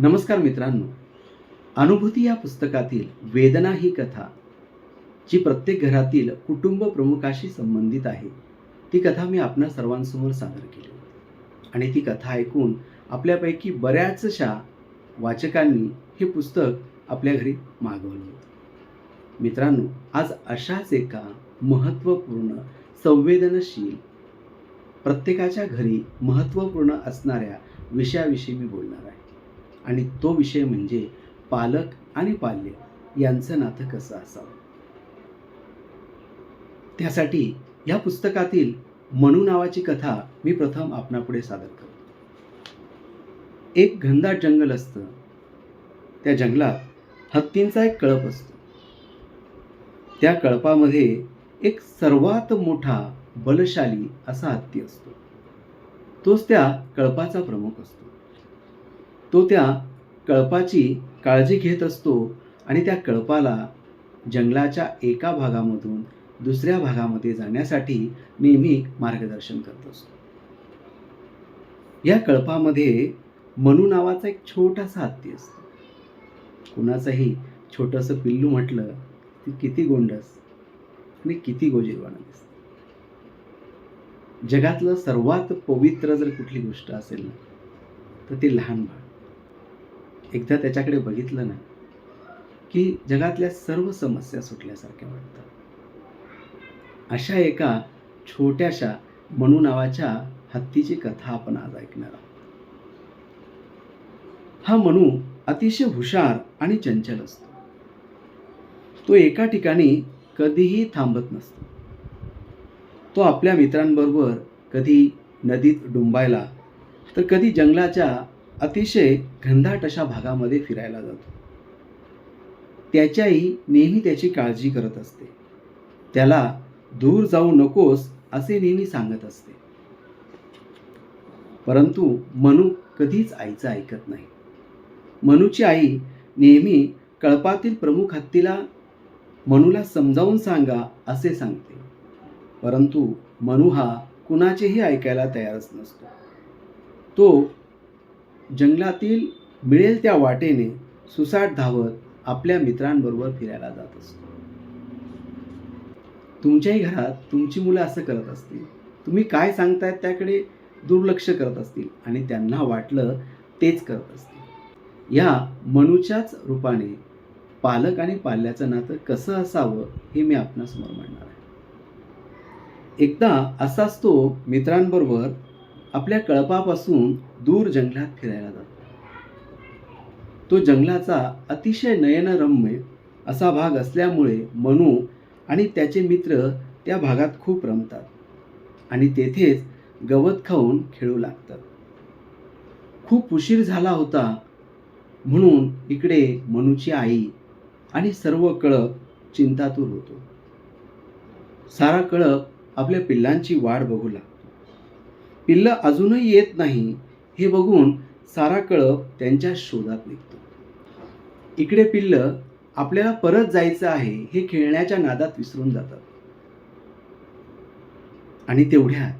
नमस्कार मित्रांनो. अनुभूती या पुस्तकातील वेदना ही कथा जी प्रत्येक घरातील कुटुंब प्रमुखाशी संबंधित आहे, ती कथा मी आपणा सर्वांसमोर सादर केली होती. आणि ती कथा ऐकून आपल्यापैकी बऱ्याचशा वाचकांनी हे पुस्तक आपल्या घरी मागवलं होतं. मित्रांनो, आज अशाच एका महत्त्वपूर्ण, संवेदनशील, प्रत्येकाच्या घरी महत्त्वपूर्ण असणाऱ्या विषयाविषयी मी बोलणार आहे. आणि तो विषय म्हणजे पालक आणि पाल्य यांचं नातं कसं असावं. त्यासाठी या पुस्तकातील मनू नावाची कथा मी प्रथम आपणापुढे सादर करतो. एक घनदाट जंगल असतं. त्या जंगलात हत्तींचा एक कळप असतो. त्या कळपामध्ये एक सर्वात मोठा बलशाली असा हत्ती असतो. तोच त्या कळपाचा प्रमुख असतो. तो त्या कळपाची काळजी घेत असतो आणि त्या कळपाला जंगलाच्या एका भागामधून दुसऱ्या भागामध्ये जाण्यासाठी नेहमी मार्गदर्शन करत असतो. या कळपामध्ये मनू नावाचा एक छोटासा हत्ती असतो. कुणाचंही छोटंसं पिल्लू म्हटलं की किती गोंडस आणि किती गोजीरवाणं दिसतं. जगातलं सर्वात पवित्र जर कुठली गोष्ट असेल ना, तर ते लहान बाळ. एकदा त्याच्याकडे बघितलं ना, की जगातल्या सर्व समस्या सुटल्यासारख्या वाटतात. अशा एका छोट्याशा मनू नावाच्या हत्तीची कथा आपण आज ऐकणार आहोत. हा मनू अतिशय हुशार आणि चंचल असतो. तो एका ठिकाणी कधीही थांबत नसतो. तो आपल्या मित्रांबरोबर कधी नदीत डुंबायला, तर कधी जंगलाच्या अतिशय घनदाट अशा भागामध्ये फिरायला जातो. त्याची आई नेहमी त्याची काळजी करत असते. त्याला दूर जाऊ नकोस असे नेहमी सांगत असते. परंतु मनू कधीच आईचं ऐकत नाही. मनूची आई नेहमी कळपातील प्रमुख हत्तीला मनूला समजावून सांगा असे सांगते. परंतु मनू हा कुणाचेही ऐकायला तयारच नसतो. तो जंगलातील मिळेल त्या वाटेने सुसाट धावत आपल्या मित्रांबरोबर फिरायला जात असतो. तुमच्याही घरात तुमची मुलं असं करत असतील. तुम्ही काय सांगतायत त्याकडे दुर्लक्ष करत असतील आणि त्यांना वाटलं तेच करत असतील. या मनूच्याच रूपाने पालक आणि पाल्याचं नातं कसं असावं हे मी आपणासमोर मांडणार आहे. एकदा असाच तो मित्रांबरोबर आपल्या कळपापासून दूर जंगलात फिरायला जातो. तो जंगलाचा अतिशय नयनरम्य असा भाग असल्यामुळे मनू आणि त्याचे मित्र त्या भागात खूप रमतात आणि तेथेच गवत खाऊन खेळू लागतात. खूप उशीर झाला होता म्हणून इकडे मनूची आई आणि सर्व कळप चिंतातूर होतो. सारा कळप आपल्या पिल्लांची वाट बघू लागतो. पिल्लं अजूनही येत नाही हे बघून सारा कळप त्यांच्या शोधात निघतो. इकडे पिल्लं आपल्याला परत जायचं आहे हे खेळण्याच्या नादात विसरून जातात. आणि तेवढ्यात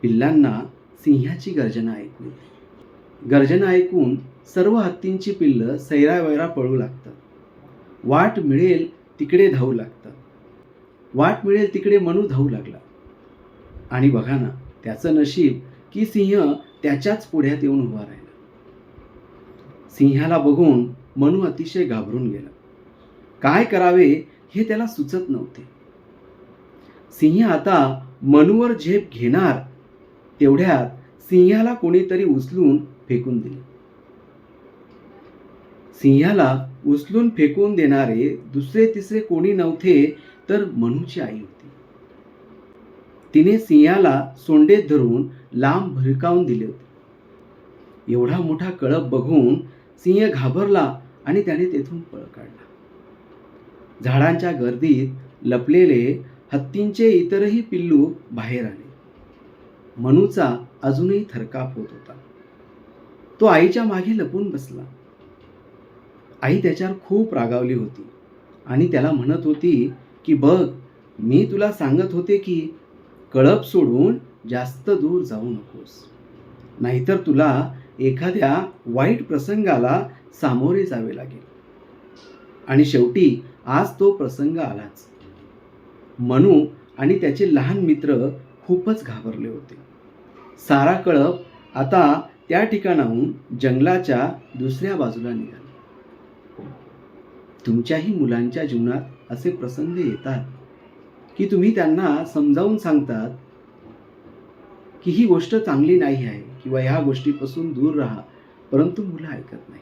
पिल्लांना सिंहाची गर्जना ऐकू येते. गर्जना ऐकून सर्व हत्तींची पिल्लं सैरावैरा पळू लागतात. वाट मिळेल तिकडे धावू लागतात. वाट मिळेल तिकडे मनू धावू लागला. आणि बघा ना, त्याचं नशीब की सिंह त्याच्याच पुढ्यात येऊन उभा राहिला. सिंहाला बघून मनू अतिशय घाबरून गेला. काय करावे हे त्याला सुचत नव्हते. सिंह आता मनूवर झेप घेणार तेवढ्यात सिंहाला कोणीतरी उचलून फेकून दिले. सिंहाला उचलून फेकून देणारे दुसरे तिसरे कोणी नव्हते तर मनूची आई होती. तिने सिंहाला सोंडेत धरून लांब भिरकावून दिले होते. एवढा मोठा कळप बघून सिंह घाबरला आणि त्याने तेथून पळ काढला. झाडांच्या गर्दीत लपलेले हत्तींचे इतरही पिल्लू बाहेर आले. मनूचा अजूनही थरकाप होत होता. तो आईच्या मागे लपून बसला. आई त्याच्यावर खूप रागावली होती आणि त्याला म्हणत होती की बघ, मी तुला सांगत होते की कळप सोडून जास्त दूर जाऊ नकोस, नाहीतर तुला एखाद्या वाईट प्रसंगाला सामोरे जावे लागेल. आणि शेवटी आज तो प्रसंग आलाच. मनू आणि त्याचे लहान मित्र खूपच घाबरले होते. सारा कळप आता त्या ठिकाणाहून जंगलाच्या दुसऱ्या बाजूला निघाला. तुमच्याही मुलांच्या जीवनात असे प्रसंग येतात की तुम्ही त्यांना समजावून सांगतात की ही गोष्ट चांगली नाही आहे किंवा ह्या गोष्टीपासून दूर राहा, परंतु मुलं ऐकत नाही.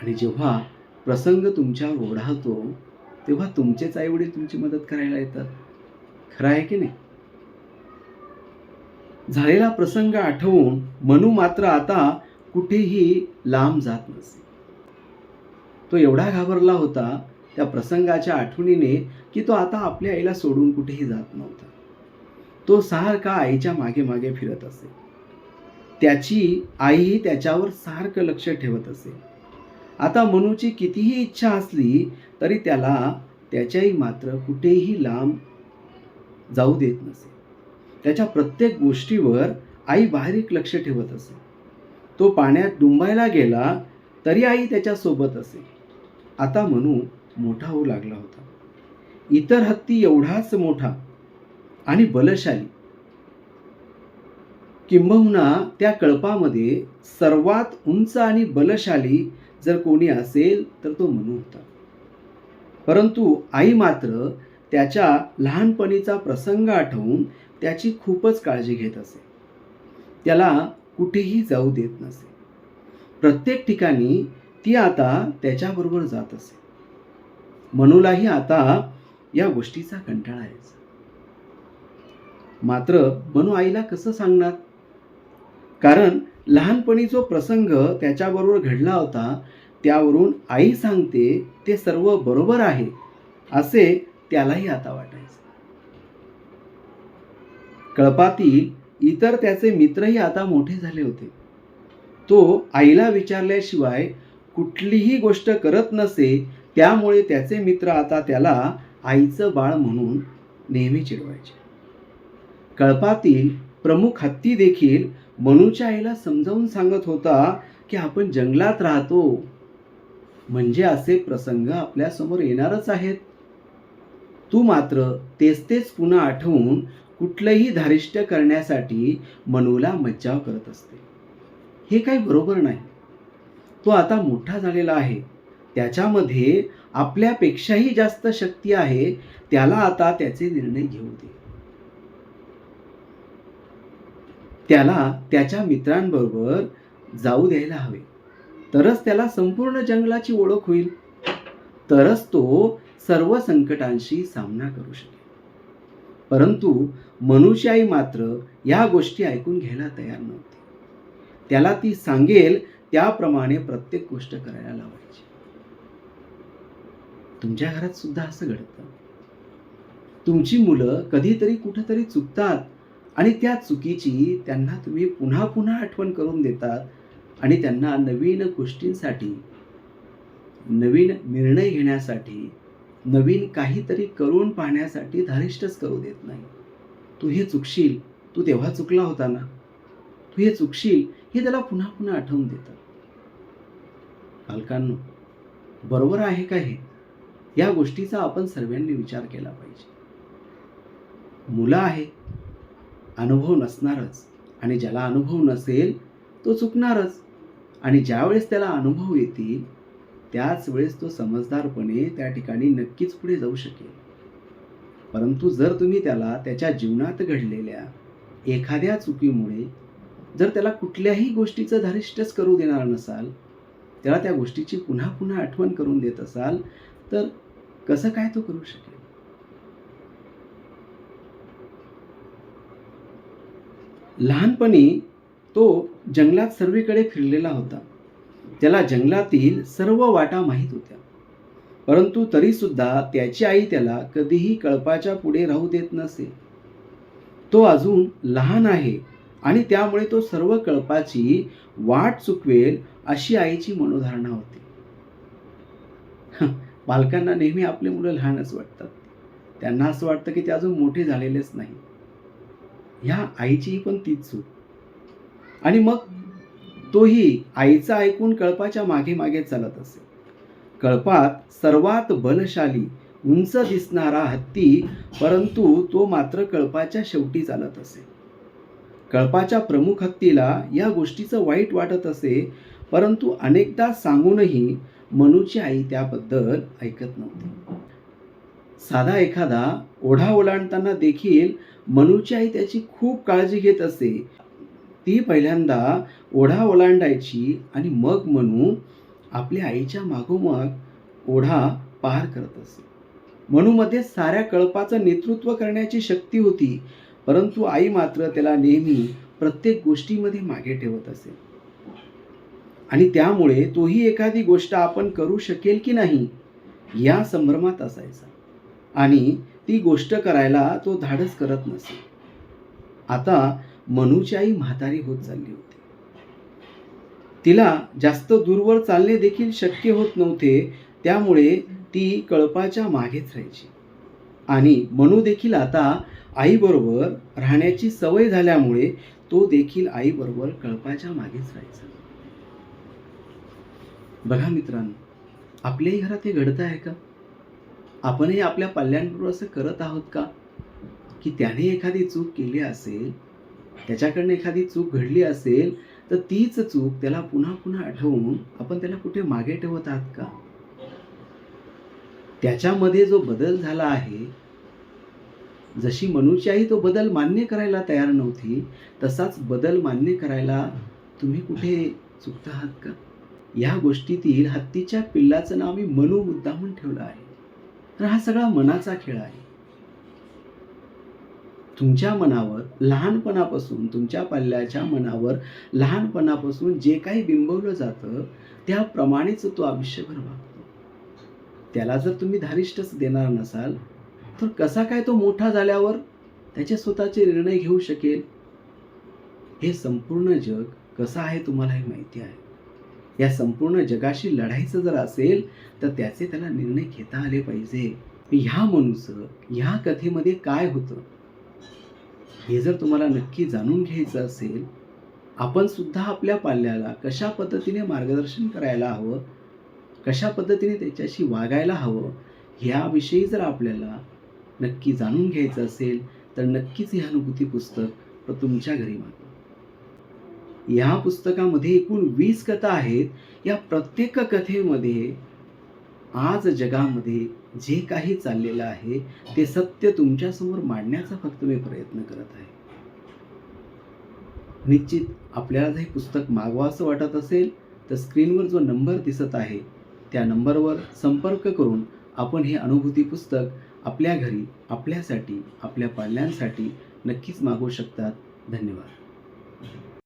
आणि जेव्हा प्रसंग तुमच्यावर ओढावतो तेव्हा तुमचेच आईवडील तुमची मदत करायला येतात. खरं आहे की नाही? झालेला प्रसंग आठवून मनू मात्र आता कुठेही लांब जात नसे. तो एवढा घाबरला होता त्या प्रसंगाच्या आठवणीने की तो आता आपल्या आईला सोडून कुठेही जात नव्हता. तो सारखा आईच्या मागे मागे फिरत असे. त्याची आई त्याच्यावर सारखं लक्ष ठेवत असे. आता मनूची कितीही इच्छा असली तरी त्याला त्याची आई मात्र कुठेही लांब जाऊ देत नसे. त्याच्या प्रत्येक गोष्टीवर आई बारीक लक्ष ठेवत असे. तो पाण्यात डुंबायला गेला तरी आई त्याच्या सोबत असे. आता मनू मोठा होऊ लागला होता. इतर हत्ती एवढाच मोठा आणि बलशाली, किंबहुना त्या कळपामध्ये सर्वात उंच आणि बलशाली जर कोणी असेल तर तो मनू होता. परंतु आई मात्र त्याच्या लहानपणीचा प्रसंग आठवून त्याची खूपच काळजी घेत असे. त्याला कुठेही जाऊ देत नसे. प्रत्येक ठिकाणी ती आता त्याच्याबरोबर जात असे. मनूलाही आता या गोष्टीचा कंटाळा यायचा. मात्र मनू आईला कसं सांगणार? कारण लहानपणी जो प्रसंग त्याच्याबरोबर घडला होता त्यावरून आई सांगते ते सर्व बरोबर आहे असे त्यालाही आता वाटायचं. कळपातील इतर त्याचे मित्रही आता मोठे झाले होते. तो आईला विचारल्याशिवाय कुठलीही गोष्ट करत नसे. त्यामुळे त्याचे मित्र आता त्याला आईचं बाळ म्हणून नेहमी चिडवायचे. कळपातील प्रमुख हत्ती देखील मनूच्या आईला समजावून सांगत होता की आपण जंगलात राहतो म्हणजे असे प्रसंग आपल्यासमोर येणारच आहेत. तू मात्र तेच तेच पुन्हा आठवून कुठलंही धारिष्ट्य करण्यासाठी मनूला मज्जाव करत असते. हे काही बरोबर नाही. तो आता मोठा झालेला आहे. त्याच्यामध्ये आपल्यापेक्षाही जास्त शक्ती आहे. त्याला आता त्याचे निर्णय घेऊ दे. त्याला त्याच्या मित्रांबरोबर जाऊ द्यायला हवे. तरच त्याला संपूर्ण जंगलाची ओळख होईल. तरच तो सर्व संकटांशी सामना करू शकेल. परंतु मनूची आई मात्र या गोष्टी ऐकून घ्यायला तयार नव्हती. त्याला ती सांगेल त्याप्रमाणे प्रत्येक गोष्ट करायला लावायची. तुमच्या घरात सुद्धा असं घडतं. तुमची मुलं कधीतरी कुठेतरी चुकतात आणि त्या चुकीची त्यांना तुम्ही पुन्हा पुन्हा आठवण करून देतात आणि त्यांना नवीन गोष्टींसाठी, नवीन निर्णय घेण्यासाठी, नवीन काहीतरी करून पाहण्यासाठी धारिष्टच करू देत नाही. तू हे चुकशील, तू तेव्हा चुकला होता ना, तू हे चुकशील, हे त्याला पुन्हा पुन्हा आठवून देतात. पालकांनो, बरोबर आहे का हे? या गोष्टीचा आपण सर्वांनी विचार केला पाहिजे. मुलं आहे, अनुभव नसणारच आणि ज्याला अनुभव नसेल तो चुकणारच. आणि ज्यावेळेस त्याला अनुभव येतील त्याच वेळेस तो समजदारपणे त्या ठिकाणी नक्कीच पुढे जाऊ शकेल. परंतु जर तुम्ही त्याला त्याच्या जीवनात घडलेल्या एखाद्या चुकीमुळे जर त्याला कुठल्याही गोष्टीचं धारिष्ट्यच करू देणार नसाल, त्याला त्या गोष्टीची पुन्हा पुन्हा आठवण करून देत असाल, तर कसं काय तो करू शकेल? लहानपणी तो जंगलात सर्वीकडे फिरलेला होता. त्याला जंगलातील सर्व वाटा माहीत होत्या. परंतु तरी सुद्धा त्याची आई त्याला कधीही कळपाच्या पुढे राहू देत नसे. तो अजून लहान आहे आणि त्यामुळे तो सर्व कळपाची वाट चुकवेल अशी आईची मनोधारणा होती. पालकांना नेहमी आपले मुलं लहानच वाटतात. त्यांना असं वाटतं की ते अजून मोठे झालेलेच नाही. ह्या आईचीही पण तीच चूक. आणि मग तोही आईचं ऐकून कळपाच्या मागे मागे चालत असे. कळपात सर्वात बलशाली उंच दिसणारा हत्ती, परंतु तो मात्र कळपाच्या शेवटी चालत असे. कळपाच्या प्रमुख हत्तीला या गोष्टीचं वाईट वाटत असे, परंतु अनेकदा सांगूनही मनूची आई त्याबद्दल ऐकत नव्हती. साधा एखादा ओढा ओलांडताना देखील मनूची आई त्याची खूप काळजी घेत असे. ती पहिल्यांदा ओढा ओलांडायची आणि मग मनू आपल्या आईच्या मागोमाग ओढा पार करत असे. मनूमध्ये साऱ्या कळपाचं नेतृत्व करण्याची शक्ती होती, परंतु आई मात्र त्याला नेहमी प्रत्येक गोष्टीमध्ये मागे ठेवत असे. आणि त्यामुळे तोही एखादी गोष्ट आपण करू शकेल की नाही या संभ्रमात असायचा आणि ती गोष्ट करायला तो धाडस करत नसे. आता मनूची आई म्हातारी होत चालली होती. तिला जास्त दूरवर चालणे देखील शक्य होत नव्हते. त्यामुळे ती कळपाच्या मागेच राहायची आणि मनू देखील आता आईबरोबर राहण्याची सवय झाल्यामुळे तो देखील आईबरोबर कळपाच्या मागेच राहायचा. बघा मित्रांनो, आपल्याही घरात हे घडत आहे का? आपणही आपल्या पाल्यांबरोबर असं करत आहोत का की त्याने एखादी चूक केली असेल, त्याच्याकडनं एखादी चूक घडली असेल, तर तीच चूक त्याला पुन्हा पुन्हा आठवून आपण त्याला कुठे मागे ठेवत आहात का? त्याच्यामध्ये जो बदल झाला आहे, जशी मनूची आई तो बदल मान्य करायला तयार नव्हती, तसाच बदल मान्य करायला तुम्ही कुठे चुकता आहात का? या गोष्टीतील हत्तीच्या पिल्लाचं नाव मी मनू मुद्दामून ठेवलं आहे. तर हा सगळा मनाचा खेळ आहे. तुमच्या मनावर लहानपणापासून, तुमच्या पाल्याच्या मनावर लहानपणापासून जे काही बिंबवलं जातं त्याप्रमाणेच तो आयुष्यभर वागतो. त्याला जर तुम्ही धारिष्ठच देणार नसाल, तर कसा काय तो मोठा झाल्यावर त्याचे स्वतःचे निर्णय घेऊ शकेल? हे संपूर्ण जग कसं आहे तुम्हाला हे माहिती आहे. या संपूर्ण जगाशी लढायचं जर असेल तर त्याचे त्याला निर्णय घेता आले पाहिजे. ह्या मनूचं ह्या कथेमध्ये काय होतं हे जर तुम्हाला नक्की जाणून घ्यायचं असेल, आपण सुद्धा आपल्या पाल्याला कशा पद्धतीने मार्गदर्शन करायला हवं, कशा पद्धतीने त्याच्याशी वागायला हवं, ह्याविषयी जर आपल्याला नक्की जाणून घ्यायचं असेल तर नक्कीच हे अनुभूती पुस्तक तुमच्या घरी मागवा. या पुस्तकामध्ये एकूण 20 कथा आहेत. या प्रत्येक कथेमध्ये आज जगामध्ये जे काही चाललेलं आहे ते सत्य तुमच्यासमोर मांडण्याचा फक्त मी प्रयत्न करत आहे. निश्चित आपल्याला जर हे पुस्तक मागवावंसं वाटत असेल तर स्क्रीनवर जो नंबर दिसत आहे त्या नंबरवर संपर्क करून आपण हे अनुभूती पुस्तक आपल्या घरी, आपल्यासाठी, आपल्या पाल्यांसाठी नक्कीच मागवू शकतात. धन्यवाद.